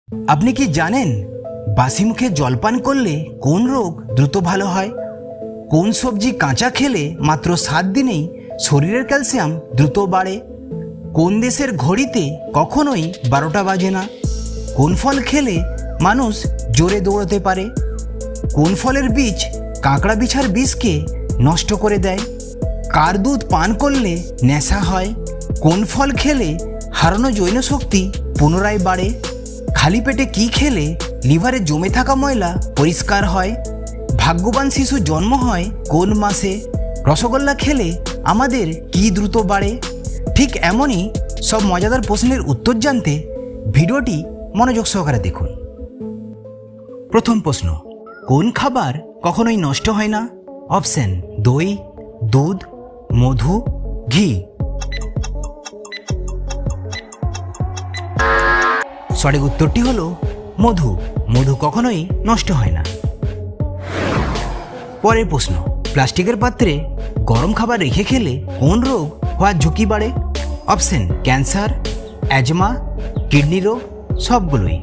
আপনি কি জানেন বাসি মুখে জলপান করলে কোন রোগ দ্রুত ভালো হয়? কোন সবজি কাঁচা খেলে মাত্র 7 দিনেই শরীরের ক্যালসিয়াম দ্রুত বাড়ে? কোন দেশের ঘড়িতে কখনোই 12টা বাজে না? কোন ফল খেলে মানুষ জোরে দৌড়াতে পারে? কোন ফলের বীজ কাঁকড়া বিছার বিষকে নষ্ট করে দেয়? কার দুধ পান করলে নেশা হয়? কোন ফল খেলে হারানো যৌন শক্তি পুনরায় বাড়ে? খালি পেটে কি খেলে লিভারে জমে থাকা ময়লা পরিষ্কার হয়? ভাগ্যবান শিশু জন্ম হয় কোন মাসে? রসগোল্লা খেলে আমাদের কি দ্রুত বাড়ে? ঠিক এমনই সব মজাদার প্রশ্নের উত্তর জানতে ভিডিওটি মনোযোগ সহকারে দেখুন। প্রথম প্রশ্ন, কোন খাবার কখনোই নষ্ট হয় না? অপশন: দই, দুধ, মধু, ঘি। সঠিক উত্তরটি হলো মধু। মধু কখনোই নষ্ট হয় না। পরের প্রশ্ন, প্লাস্টিকের পাত্রে গরম খাবার রেখে খেলে কোন রোগ হওয়ার ঝুঁকি বাড়ে? অপশন: ক্যান্সার, অ্যাজমা, কিডনি রোগ, সবগুলোই।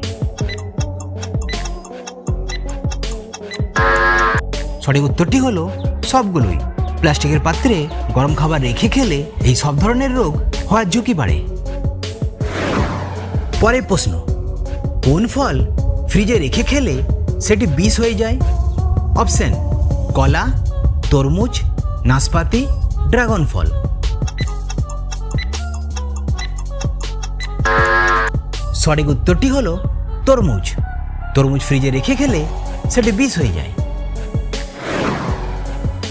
সঠিক উত্তরটি হলো সবগুলোই। প্লাস্টিকের পাত্রে গরম খাবার রেখে খেলে এই সব ধরনের রোগ হওয়ার ঝুঁকি বাড়ে। পরের প্রশ্ন, কোন ফল ফ্রিজে রেখে খেলে সেটি বিষ হয়ে যায়? অপশন: কলা, তরমুজ, নাশপাতি, ড্রাগন ফল। সঠিক উত্তরটি হলো তরমুজ। তরমুজ ফ্রিজে রেখে খেলে সেটি বিষ হয়ে যায়।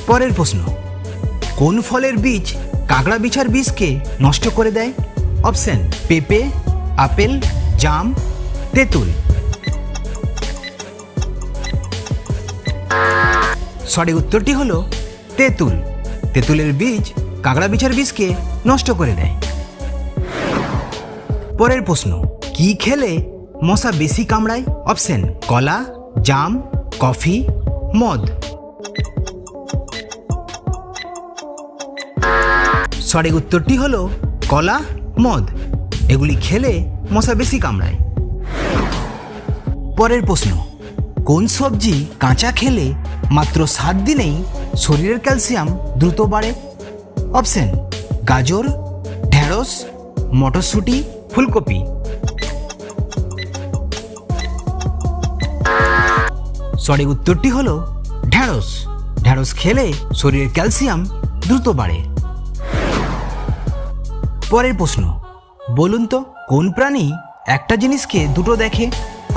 পরের প্রশ্ন, কোন ফলের বীজ কাঁকড়া বিছার বিষকে নষ্ট করে দেয়? অপশন: পেঁপে, আপেল, জাম, তেঁতুল। সঠিক উত্তরটি হলো তেঁতুল। তেঁতুলের বীজ কাঁকড়া বিছার বিষকে নষ্ট করে দেয়। পরের প্রশ্ন, কি খেলে মশা বেশি কামড়ায়? অপশন: কলা, জাম, কফি, মদ। সঠিক উত্তরটি হলো কলা, মদ। এগুলি খেলে মশা বেশি কামড়ায়। পরের প্রশ্ন, কোন সবজি কাঁচা খেলে মাত্র 7 দিনেই শরীরের ক্যালসিয়াম দ্রুত বাড়ে? অপশন: গাজর, ঢেঁড়স, মটরশুঁটি, ফুলকপি। সঠিক উত্তরটি হলো ঢেঁড়স। ঢেঁড়স খেলে শরীরের ক্যালসিয়াম দ্রুত বাড়ে। পরের প্রশ্ন, বলুন তো কোন প্রাণী একটা জিনিসকে দুটো দেখে?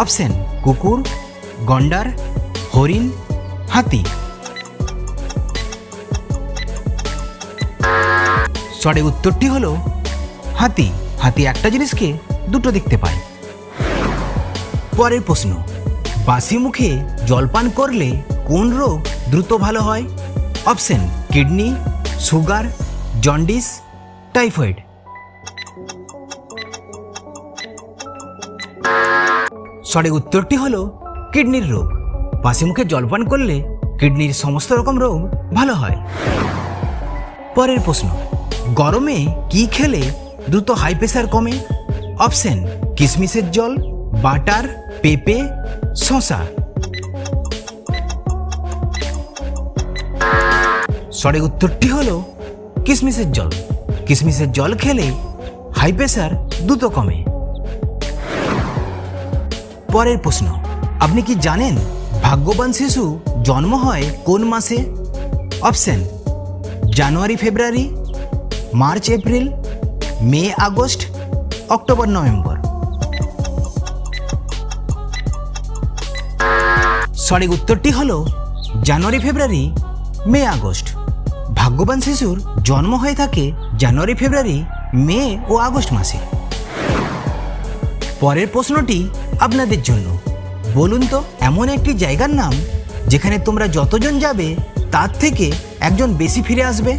অপশন: কুকুর, গন্ডার, হরিণ, হাতি। সঠিক উত্তরটি হলো হাতি। হাতি একটা জিনিসকে দুটো দেখতে পায়। পরের প্রশ্ন, বাসি মুখে জলপান করলে কোন রোগ দ্রুত ভালো হয়? Option: kidney, sugar, jaundice, typhoid. সঠিক উত্তরটি হলো কিডনির রোগ। বাসি মুখে জলপান করলে কিডনির সমস্ত রকম রোগ ভালো হয়। পরের প্রশ্ন, গরমে কি খেলে দ্রুত হাই প্রেশার কমে? অপশন: কিশমিশের জল, বাটার, পেঁপে, শসা। সঠিক উত্তরটি হলো কিশমিশের জল। কিশমিশের জল খেলে হাই প্রেশার দ্রুত কমে। পরের প্রশ্ন, আপনি কি জানেন ভাগ্যবান শিশু জন্ম হয় কোন মাসে? Option: January February, March April, May August, October November. সঠিক উত্তরটি হলো জানুয়ারি ফেব্রুয়ারি, মে আগস্ট। ভাগ্যবান শিশুর জন্ম হয়ে থাকে জানুয়ারি ফেব্রুয়ারি, মে ও আগস্ট মাসে। পরের প্রশ্নটি আপনাদের জন্য, বলুন তো এমন একটি জায়গার নাম যেখানে তোমরা যতজন যাবে তার থেকে একজন বেশি ফিরে আসবে।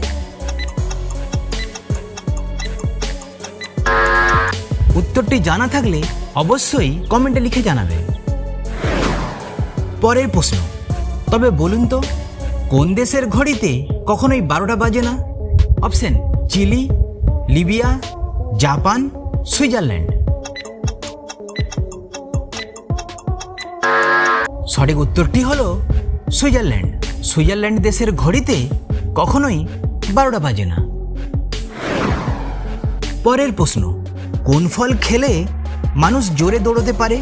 উত্তরটি জানা থাকলে অবশ্যই কমেন্টে লিখে জানাবেন। পরের প্রশ্ন, তবে বলুন তো কোন দেশের ঘড়িতে কখনোই 12টা বাজে না? Option: Chile, Libya, Japan, Switzerland. সঠিক উত্তরটি হলো সুইজারল্যান্ড। সুইজারল্যান্ড দেশের ঘড়িতে কখনোই 12টা বাজে না। পরের প্রশ্ন, কোন ফল খেলে মানুষ জোরে দৌড়তে পারে?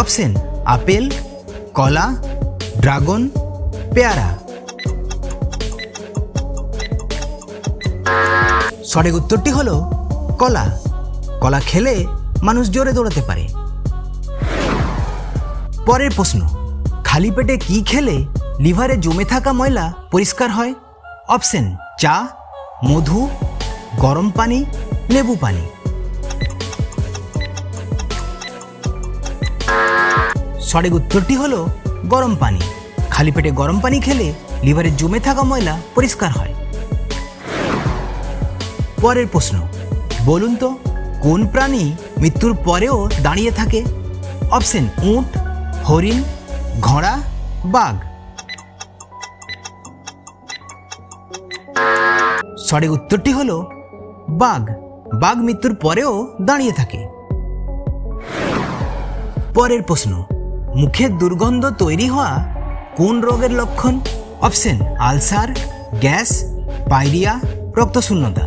অপশন আপেল, কলা, ড্রাগন, পেয়ারা। সঠিক উত্তরটি হলো কলা। কলা খেলে মানুষ জোরে দৌড়াতে পারে। পরের প্রশ্ন, খালি পেটে কি খেলে লিভারে জমে থাকা ময়লা পরিষ্কার হয়? অপশন চা, মধু, গরম পানি, লেবু পানি। সঠিক উত্তরটি হলো গরম পানি। খালি পেটে গরম পানি খেলে লিভারে জমে থাকা ময়লা পরিষ্কার হয়। পরের প্রশ্ন, বলুন তো কোন প্রাণী মৃত্যুর পরেও দাঁড়িয়ে থাকে? অপশন উট, হরিণ, ঘোড়া, বাঘ। সঠিক উত্তরটি হলো বাঘ। বাঘ মৃত্যুর পরেও দাঁড়িয়ে থাকে। পরের প্রশ্ন, মুখের দুর্গন্ধ তৈরি হওয়া কোন রোগের লক্ষণ? অপশন আলসার, গ্যাস, পায়রিয়া, রক্তশূন্যতা।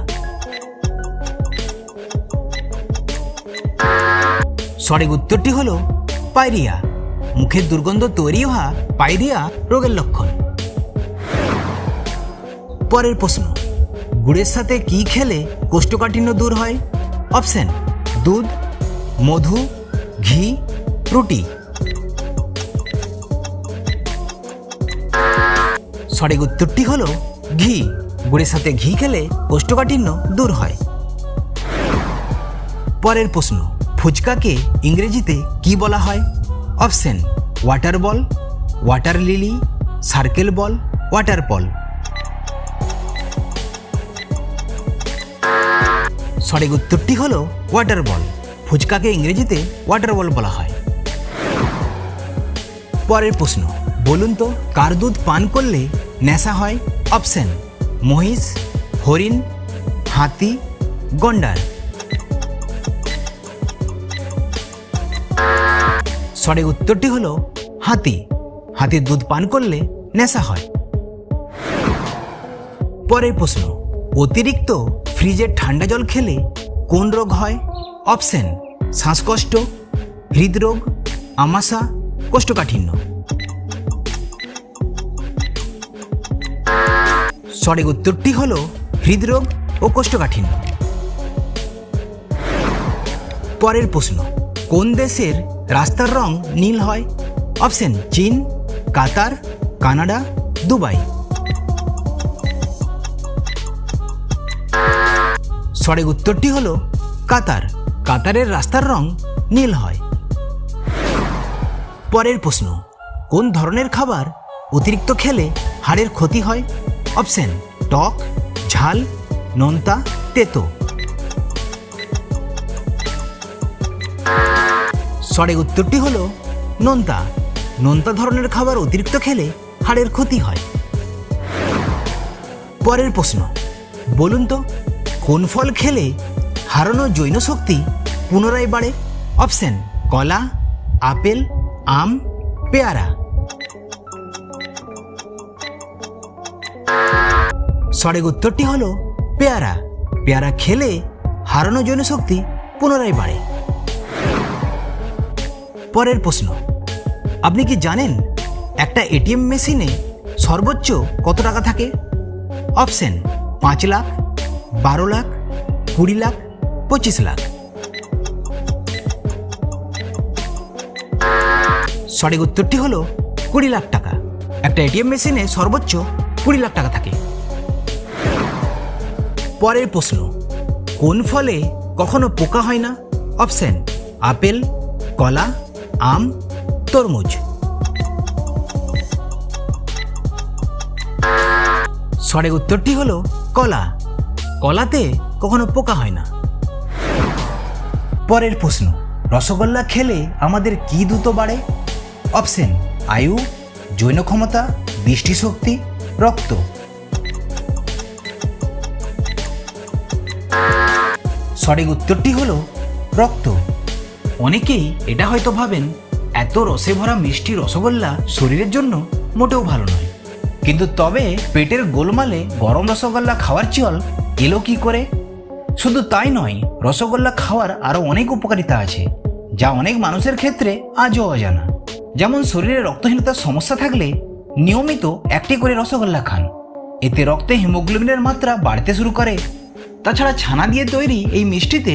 সঠিক উত্তরটি হলো পায়রিয়া। মুখের দুর্গন্ধ তৈরি হওয়া পায়রিয়া রোগের লক্ষণ। পরের প্রশ্ন, গুড়ের সাথে কি খেলে কোষ্ঠকাঠিন্য দূর হয়? অপশন দুধ, মধু, ঘি, রুটি। সঠিক উত্তরটি হলো ঘি। গুড়ের সাথে ঘি খেলে কোষ্ঠকাঠিন্য দূর হয়। পরের প্রশ্ন, ফুচকাকে ইংরেজিতে কি বলা হয়? অপশন ওয়াটার বল, ওয়াটার লিলি, সার্কেল বল, ওয়াটার বল। সঠিক উত্তরটি হলো ওয়াটার বল। ফুচকাকে ইংরেজিতে ওয়াটার বল বলা হয়। পরের প্রশ্ন, বলুন তো কার দুধ পান করলে নেশা হয়? অপশন মহিষ, হরিণ, হাতি, গন্ডার। সঠিক উত্তরটি হলো হাতি। হাতির দুধ পান করলে নেশা হয়। পরের প্রশ্ন, অতিরিক্ত ফ্রিজের ঠান্ডা জল খেলে কোন রোগ হয়? অপশন শ্বাসকষ্ট, হৃদরোগ, আমাশা, কোষ্ঠকাঠিন্য। সঠিক উত্তরটি হলো হৃদরোগ ও কোষ্ঠকাঠিন্য। পরের প্রশ্ন, কোন দেশের রাস্তার রং নীল হয়? অপশন চীন, কাতার, কানাডা, দুবাই। সঠিক উত্তরটি হলো কাতার। কাতারের রাস্তার রং নীল হয়। পরের প্রশ্ন, কোন ধরনের খাবার অতিরিক্ত খেলে হাড়ের ক্ষতি হয়? অপশন টক, ঝাল, নোনতা, তেতো। সঠিক উত্তরটি হলো নোনতা। নোনতা ধরনের খাবার অতিরিক্ত খেলে হাড়ের ক্ষতি হয়। পরের প্রশ্ন, বলুন তো কোন ফল খেলে হারানো যৌন শক্তি পুনরায় বাড়ে? অপশন কলা, আপেল, আম, পেয়ারা। সঠিক উত্তরটি হলো পেয়ারা। পেয়ারা খেলে হারানো যৌন শক্তি পুনরায় বাড়ে। পরের প্রশ্ন, আপনি কি জানেন একটা এটিএম মেশিনে সর্বোচ্চ কত টাকা থাকে? অপশন 5 লাখ, 12 লাখ, 20 লাখ, 25 লাখ। সঠিক উত্তরটি হলো 20 লাখ টাকা। একটা এটিএম মেশিনে সর্বোচ্চ 20 লাখ টাকা থাকে। পরের প্রশ্ন, কোন ফলে কখনো পোকা হয় না? অপশন আপেল, কলা, আম, তরমুজ। সঠিক উত্তরটি হলো কলা। কলাতে কখনো পোকা হয় না। পরের প্রশ্ন, রসগোল্লা খেলে আমাদের কি দ্রুত বাড়ে? অপশন আয়ু, যৌন ক্ষমতা, দৃষ্টিশক্তি, রক্ত। সঠিক উত্তরটি হলো রক্ত। অনেকেই এটা হয়তো ভাবেন এত রসে ভরা মিষ্টি রসগোল্লা শরীরের জন্য মোটেও ভালো নয়। কিন্তু তবে পেটের গোলমালে গরম রসগোল্লা খাওয়ার চল এলো কি করে? শুধু তাই নয়, রসগোল্লা খাওয়ার আরও অনেক উপকারিতা আছে যা অনেক মানুষের ক্ষেত্রে আজও অজানা। যেমন শরীরে রক্তহীনতার সমস্যা থাকলে নিয়মিত একটি করে রসগোল্লা খান, এতে রক্তে হিমোগ্লোবিনের মাত্রা বাড়তে শুরু করে। তাছাড়া ছানা দিয়ে তৈরি এই মিষ্টিতে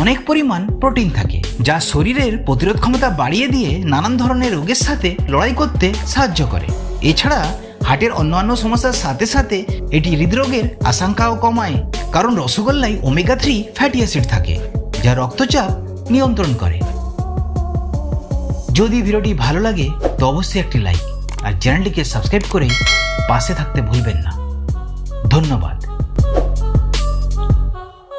অনেক পরিমাণ প্রোটিন থাকে যা শরীরের প্রতিরোধ ক্ষমতা বাড়িয়ে দিয়ে নানান ধরনের রোগের সাথে লড়াই করতে সাহায্য করে। এছাড়া হার্টের অন্যান্য সমস্যার সাথে সাথে এটি হৃদরোগের আশঙ্কাও কমায়, কারণ রসগোল্লায় ওমেগা 3 ফ্যাটি অ্যাসিড থাকে যা রক্তচাপ নিয়ন্ত্রণ করে। যদি ভিডিওটি ভালো লাগে তো অবশ্যই একটি লাইক আর চ্যানেলটিকে সাবস্ক্রাইব করে পাশে থাকতে ভুলবেন না। ধন্যবাদ।